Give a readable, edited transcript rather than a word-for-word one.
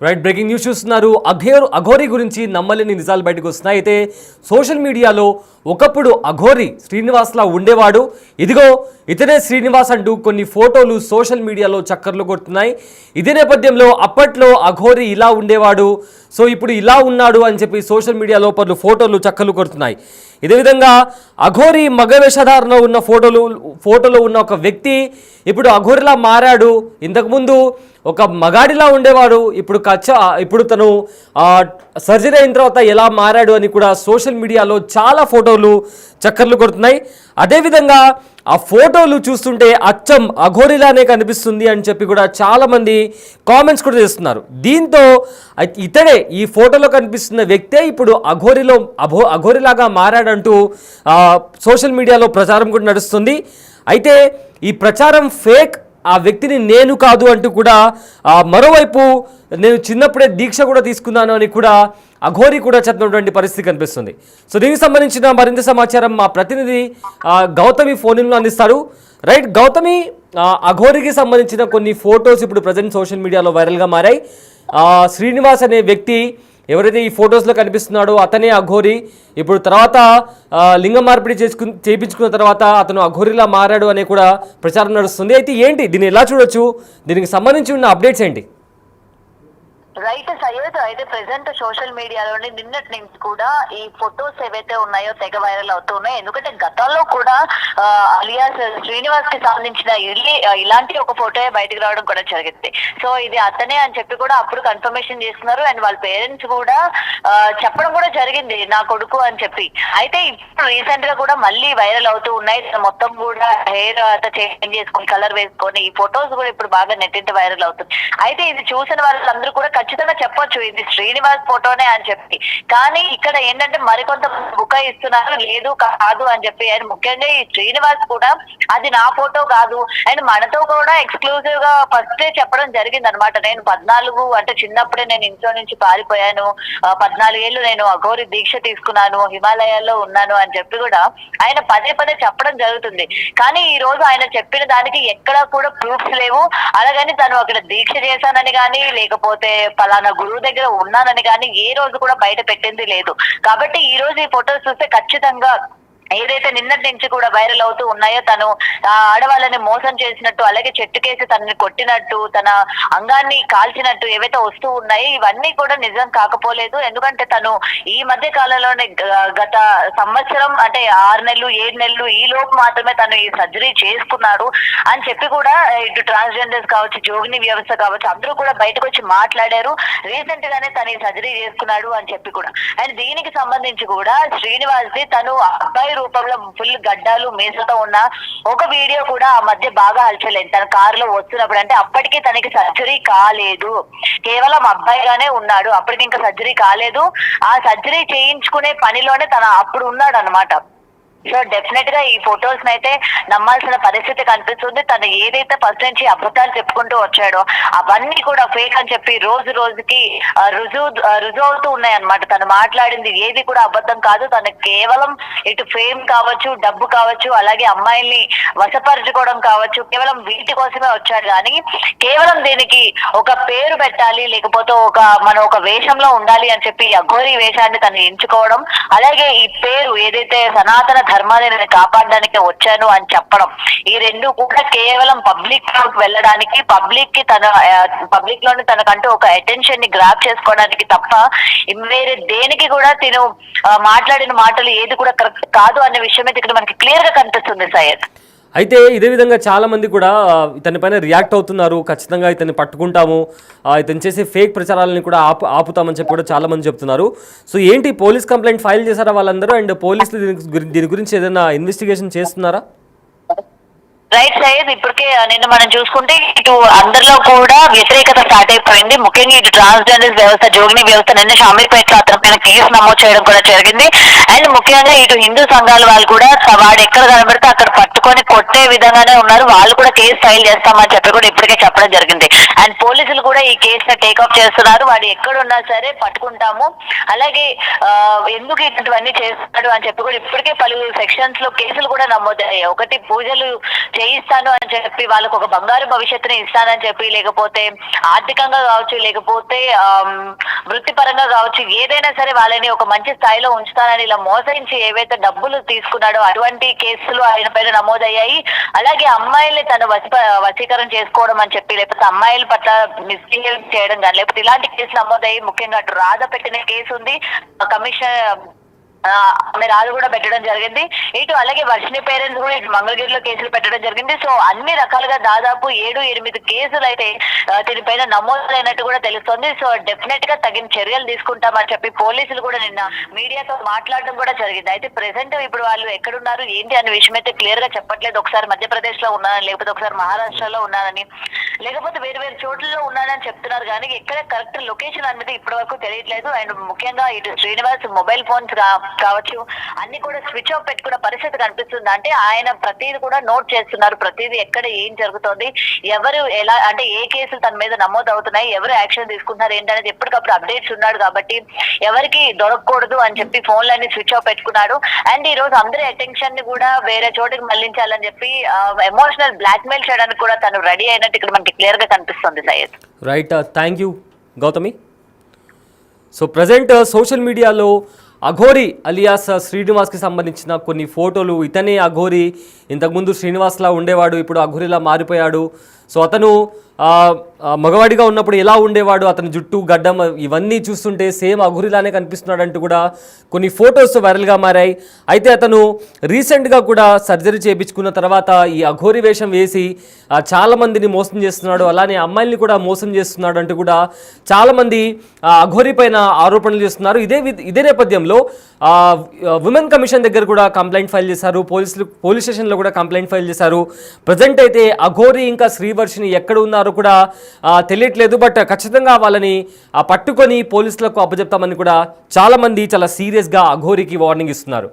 Right, breaking news చూస్తున్నారు. అఘోరి గురించి నమ్మలేని నిజాలు బయటకు వస్తున్నాయి. అయితే సోషల్ మీడియాలో ఒకప్పుడు అఘోరి శ్రీనివాస్లా ఉండేవాడు, ఇదిగో ఇతనే శ్రీనివాస్ అంటూ కొన్ని ఫోటోలు సోషల్ మీడియాలో చక్కర్లు కొడుతున్నాయి. ఇదే నేపథ్యంలో అప్పట్లో అఘోరి ఇలా ఉండేవాడు, సో ఇప్పుడు ఇలా ఉన్నాడు అని చెప్పి సోషల్ మీడియాలో పలు ఫోటోలు చక్కర్లు కొడుతున్నాయి. ఇదే విధంగా అఘోరి మగ వేషధారణలో ఉన్న ఫోటోలో ఉన్న ఒక వ్యక్తి ఇప్పుడు అఘోరిలా మారాడు. ఇంతకుముందు ఒక మగాడిలా ఉండేవాడు, ఇప్పుడు తను సర్జరీ అయిన తర్వాత ఎలా మారాడు అని కూడా సోషల్ మీడియాలో చాలా ఫోటోలు చక్కర్లు కొడుతున్నాయి. అదేవిధంగా ఆ ఫోటోలు చూస్తుంటే అచ్చం అఘోరిలానే కనిపిస్తుంది అని చెప్పి కూడా చాలామంది కామెంట్స్ కూడా చేస్తున్నారు. దీంతో ఇతడే ఈ ఫోటోలో కనిపిస్తున్న వ్యక్తే ఇప్పుడు అఘోరిలాగా మారాడంటూ సోషల్ మీడియాలో ప్రచారం కూడా నడుస్తుంది. అయితే ఈ ప్రచారం ఫేక్, ఆ వ్యక్తిని నేను కాదు అంటూ కూడా మరోవైపు నేను చిన్నప్పుడే దీక్ష కూడా తీసుకున్నాను అని కూడా అఘోరి కూడా చెప్పినటువంటి పరిస్థితి కనిపిస్తుంది. సో దీనికి సంబంధించిన మరింత సమాచారం మా ప్రతినిధి గౌతమి ఫోన్లో అందిస్తారు. రైట్ గౌతమి, అఘోరికి సంబంధించిన కొన్ని ఫొటోస్ ఇప్పుడు ప్రజెంట్ సోషల్ మీడియాలో వైరల్గా మారాయి. శ్రీనివాస్ అనే వ్యక్తి ఎవరైతే ఈ ఫొటోస్లో కనిపిస్తున్నాడో అతనే అఘోరి. ఇప్పుడు తర్వాత లింగ మార్పిడి చేయించుకున్న తర్వాత అతను అఘోరిలా మారాడు అనే కూడా ప్రచారం నడుస్తుంది. అయితే ఏంటి దీన్ని ఎలా చూడొచ్చు, దీనికి సంబంధించి ఉన్న అప్డేట్స్ ఏంటి? రైట్ సయ్యద్, అయితే ప్రెసెంట్ సోషల్ మీడియాలోని నిన్నటి నుంచి కూడా ఈ ఫొటోస్ ఏవైతే ఉన్నాయో తెగ వైరల్ అవుతున్నాయి. ఎందుకంటే గతంలో కూడా అలియాస్ శ్రీనివాస్ కి సంబంధించిన ఇలాంటి ఒక ఫోటో బయటకు రావడం కూడా జరిగింది. సో ఇది అతనే అని చెప్పి కూడా అప్పుడు కన్ఫర్మేషన్ చేస్తున్నారు. అండ్ వాళ్ళ పేరెంట్స్ కూడా చెప్పడం కూడా జరిగింది నా కొడుకు అని చెప్పి. అయితే ఇప్పుడు రీసెంట్ గా కూడా మళ్ళీ వైరల్ అవుతూ ఉన్నాయి. మొత్తం కూడా హెయిర్ అంతా చేంజ్ చేసుకొని కలర్ వేసుకొని ఈ ఫొటోస్ కూడా ఇప్పుడు బాగా నెట్టింట వైరల్ అవుతుంది. అయితే ఇది చూసిన వాళ్ళందరూ కూడా ఖచ్చితంగా చెప్పొచ్చు ఇది శ్రీనివాస్ ఫోటోనే అని చెప్పి. కానీ ఇక్కడ ఏంటంటే మరికొంత బుకాయిస్తున్నారు, లేదు కాదు అని చెప్పి. అండ్ ముఖ్యంగా ఈ శ్రీనివాస్ కూడా అది నా ఫోటో కాదు, అండ్ మనతో కూడా ఎక్స్క్లూజివ్ గా ఫస్టే చెప్పడం జరిగింది అనమాట. నేను 14 అంటే చిన్నప్పుడే నేను ఇంట్లో నుంచి పారిపోయాను, 14 ఏళ్ళు నేను అఘోరి దీక్ష తీసుకున్నాను, హిమాలయాల్లో ఉన్నాను అని చెప్పి కూడా ఆయన పదే చెప్పడం జరుగుతుంది. కానీ ఈ రోజు ఆయన చెప్పిన దానికి ఎక్కడా కూడా ప్రూఫ్స్ లేవు. అలాగని తను అక్కడ దీక్ష చేశానని కానీ లేకపోతే పలానా గురువు దగ్గర ఉన్నానని కానీ ఏ రోజు కూడా బయట పెట్టింది లేదు. కాబట్టి ఈ రోజు ఈ ఫొటోస్ చూస్తే ఖచ్చితంగా ఏదైతే నిన్నటి నుంచి కూడా వైరల్ అవుతూ ఉన్నాయో తను ఆడవాళ్ళని మోసం చేసినట్టు, అలాగే చెట్టుకేసి తనని కొట్టినట్టు, తన అంగాన్ని కాల్చినట్టు ఏవైతే వస్తూ ఉన్నాయో ఇవన్నీ కూడా నిజం కాకపోలేదు. ఎందుకంటే తను ఈ మధ్య కాలంలోనే గత సంవత్సరం అంటే 6 నెలలు 7 నెలలు ఈ లోపు మాత్రమే తను ఈ సర్జరీ చేసుకున్నాడు అని చెప్పి కూడా ఇటు ట్రాన్స్జెండర్స్ కావచ్చు, జోగిని వ్యవస్థ కావచ్చు, అందరూ కూడా బయటకు వచ్చి మాట్లాడారు. రీసెంట్ గానే తను ఈ సర్జరీ చేసుకున్నాడు అని చెప్పి కూడా. అండ్ దీనికి సంబంధించి కూడా శ్రీనివాస్ ది తను అబ్బాయి రూపంలో ఫుల్ గడ్డాలు మీసతో ఉన్న ఒక వీడియో కూడా ఆ మధ్య బాగా హల్చలేదు. తన కారులో వస్తున్నప్పుడు, అంటే అప్పటికే తనకి సర్జరీ కాలేదు, కేవలం అబ్బాయిగానే ఉన్నాడు, అప్పటికి ఇంకా సర్జరీ కాలేదు. ఆ సర్జరీ చేయించుకునే పనిలోనే తన అప్పుడు ఉన్నాడు అనమాట. సో డెఫినెట్ గా ఈ ఫొటోస్ అయితే నమ్మాల్సిన పరిస్థితి కనిపిస్తుంది. తను ఏదైతే ఫస్ట్ నుంచి అబద్ధాలు చెప్పుకుంటూ వచ్చాడో అవన్నీ కూడా ఫేక్ అని చెప్పి రోజు రోజుకి రుజువు అవుతూ ఉన్నాయి అనమాట. తను మాట్లాడింది ఏది కూడా అబద్ధం కాదు. తను కేవలం ఇటు ఫేమ్ కావచ్చు, డబ్బు కావచ్చు, అలాగే అమ్మాయిల్ని వశపరచుకోవడం కావచ్చు, కేవలం వీటి కోసమే వచ్చాడు. కానీ కేవలం దీనికి ఒక పేరు పెట్టాలి, లేకపోతే మనం ఒక వేషంలో ఉండాలి అని చెప్పి అఘోరి వేషాన్ని తను ఎంచుకోవడం, అలాగే ఈ పేరు ఏదైతే సనాతన ధర్మాన్ని నేను కాపాడడానికి వచ్చాను అని చెప్పడం, ఈ రెండు కూడా కేవలం పబ్లిక్ లోకి వెళ్ళడానికి, పబ్లిక్ లోని తనకంటూ ఒక అటెన్షన్ ని గ్రాప్ చేసుకోవడానికి తప్ప వేరే దేనికి కూడా తిను మాట్లాడిన మాటలు ఏది కూడా కరెక్ట్ కాదు అనే విషయం అయితే ఇక్కడ మనకి క్లియర్ గా కనిపిస్తుంది సయ్యద్. అయితే ఇదే విధంగా చాలామంది కూడా ఇతని పైన రియాక్ట్ అవుతున్నారు. ఖచ్చితంగా ఇతన్ని పట్టుకుంటాము, ఇతను చేసే ఫేక్ ప్రచారాలని కూడా ఆపుతామని చెప్పి కూడా చాలామంది చెప్తున్నారు. సో ఏంటి, పోలీస్ కంప్లైంట్ ఫైల్ చేశారా వాళ్ళందరూ? అండ్ పోలీసులు దీని గురించి ఏదైనా ఇన్వెస్టిగేషన్ చేస్తున్నారా? రైట్ సైజ్ ఇప్పటికే నిన్న మనం చూసుకుంటే ఇటు అందరిలో కూడా వ్యతిరేకత స్టార్ట్ అయిపోయింది. ముఖ్యంగా ఇటు ట్రాన్స్జెండర్ వ్యవస్థ, జోగిని వ్యవస్థ నిన్న షామీర్పేటలో అతని పైన కేసు నమోదు చేయడం కూడా జరిగింది. అండ్ ముఖ్యంగా ఇటు హిందూ సంఘాల వాళ్ళు కూడా వాడు ఎక్కడ కనబడితే అక్కడ పట్టుకొని కొట్టే విధంగానే ఉన్నారు. వాళ్ళు కూడా కేసు ఫైల్ చేస్తామని చెప్పి కూడా ఇప్పటికే చెప్పడం జరిగింది. అండ్ పోలీసులు కూడా ఈ కేసుని టేకప్ చేస్తున్నారు. వాడు ఎక్కడున్నా సరే పట్టుకుంటాము, అలాగే ఎందుకు ఇటువంటివన్నీ చేస్తున్నాడు అని చెప్పి కూడా ఇప్పటికే పలు సెక్షన్స్ లో కేసులు కూడా నమోదయ్యాయి. ఒకటి పూజలు చేయిస్తాను అని చెప్పి, వాళ్ళకు ఒక బంగారు భవిష్యత్తుని ఇస్తానని చెప్పి, లేకపోతే ఆర్థికంగా కావచ్చు, లేకపోతే వృత్తిపరంగా కావచ్చు, ఏదైనా సరే వాళ్ళని ఒక మంచి స్థాయిలో ఉంచుతానని ఇలా మోసరించి ఏవైతే డబ్బులు తీసుకున్నాడో అటువంటి కేసులు ఆయన పైన నమోదయ్యాయి. అలాగే అమ్మాయిల్ని తను వశీకరణ చేసుకోవడం అని చెప్పి, లేకపోతే అమ్మాయిల పట్ల మిస్బిహేవ్ చేయడం కానీ, లేకపోతే ఇలాంటి కేసులు నమోదయ్యి. ముఖ్యంగా అటు రాధ పెట్టిన కేసు ఉంది, కమిషన్ ఆమె రాజు కూడా పెట్టడం జరిగింది. ఇటు అలాగే వర్షిని పేరెంట్స్ కూడా ఇటు మంగళగిరిలో కేసులు పెట్టడం జరిగింది. సో అన్ని రకాలుగా దాదాపు 7-8 కేసులు అయితే దీనిపైన నమోదైనట్టు కూడా తెలుస్తుంది. సో డెఫినెట్ గా తగిన చర్యలు తీసుకుంటామని చెప్పి పోలీసులు కూడా నిన్న మీడియాతో మాట్లాడడం కూడా జరిగింది. అయితే ప్రెసెంట్ ఇప్పుడు వాళ్ళు ఎక్కడున్నారు ఏంటి అనే విషయం అయితే క్లియర్ గా చెప్పట్లేదు. ఒకసారి మధ్యప్రదేశ్ లో ఉన్నానని, లేకపోతే ఒకసారి మహారాష్ట్రలో ఉన్నానని, లేకపోతే వేరు వేరు చోట్లలో ఉన్నానని చెప్తున్నారు. కానీ ఎక్కడ కరెక్ట్ లొకేషన్ అనేది ఇప్పటి వరకు తెలియట్లేదు. అండ్ ముఖ్యంగా ఇటు శ్రీనివాస్ మొబైల్ ఫోన్స్ కావచ్చు అన్ని కూడా స్విచ్ ఆఫ్ పెట్టుకున్న పరిస్థితి కనిపిస్తుంది. అంటే ఆయన ప్రతిదీ కూడా నోట్ చేస్తున్నారు, ప్రతిదీ ఎక్కడ ఏం జరుగుతోంది, ఎవరు ఎలా, అంటే ఏ కేసులు తన మీద నమోదు అవుతున్నాయి, ఎవరు యాక్షన్ తీసుకుంటున్నారు ఏంటనేది ఎప్పటికప్పుడు అప్డేట్స్ ఉన్నాడు. కాబట్టి ఎవరికి దొరకకూడదు అని చెప్పి ఫోన్లన్నీ స్విచ్ ఆఫ్ పెట్టుకున్నాడు. అండ్ ఈ రోజు అందరి అటెన్షన్ ని కూడా వేరే చోటికి మళ్లించాలని చెప్పి ఎమోషనల్ బ్లాక్ మెయిల్ చేయడానికి కూడా తను రెడీ అయినట్టు ఇక్కడ మనకి క్లియర్ గా కనిపిస్తుంది. Syed right, thank you Gautami. So present social మీడియాలో అఘోరి అలియాస్ శ్రీనివాస్కి సంబంధించిన కొన్ని ఫోటోలు, ఇతనే అఘోరి, ఇంతకుముందు శ్రీనివాస్లా ఉండేవాడు, ఇప్పుడు అఘోరిలా మారిపోయాడు. సో అతను మగవాడిగా ఉన్నప్పుడు ఎలా ఉండేవాడు, అతని జుట్టు గడ్డం ఇవన్నీ చూస్తుంటే సేమ్ అఘోరిలానే కనిపిస్తున్నాడు అంటూ కూడా కొన్ని ఫొటోస్ వైరల్గా మారాయి. అయితే అతను రీసెంట్గా కూడా సర్జరీ చేయించుకున్న తర్వాత ఈ అఘోరి వేషం వేసి చాలామందిని మోసం చేస్తున్నాడు, అలానే అమ్మాయిల్ని కూడా మోసం చేస్తున్నాడు అంటూ కూడా చాలామంది అఘోరి పైన ఆరోపణలు చేస్తున్నారు. ఇదే నేపథ్యంలో ఉమెన్ కమిషన్ దగ్గర కూడా కంప్లైంట్ ఫైల్ చేశారు, పోలీస్ స్టేషన్లో కూడా కంప్లైంట్ ఫైల్ చేశారు. ప్రజెంట్ అయితే అఘోరి ఇంకా శ్రీవర్షిని ఎక్కడ ఉన్నారో కూడా తెలియట్లేదు. బట్ ఖచ్చితంగా వాళ్ళని పట్టుకొని పోలీసులకు అప్పచెప్తామని కూడా చాలామంది చాలా సీరియస్గా అఘోరికి వార్నింగ్ ఇస్తున్నారు.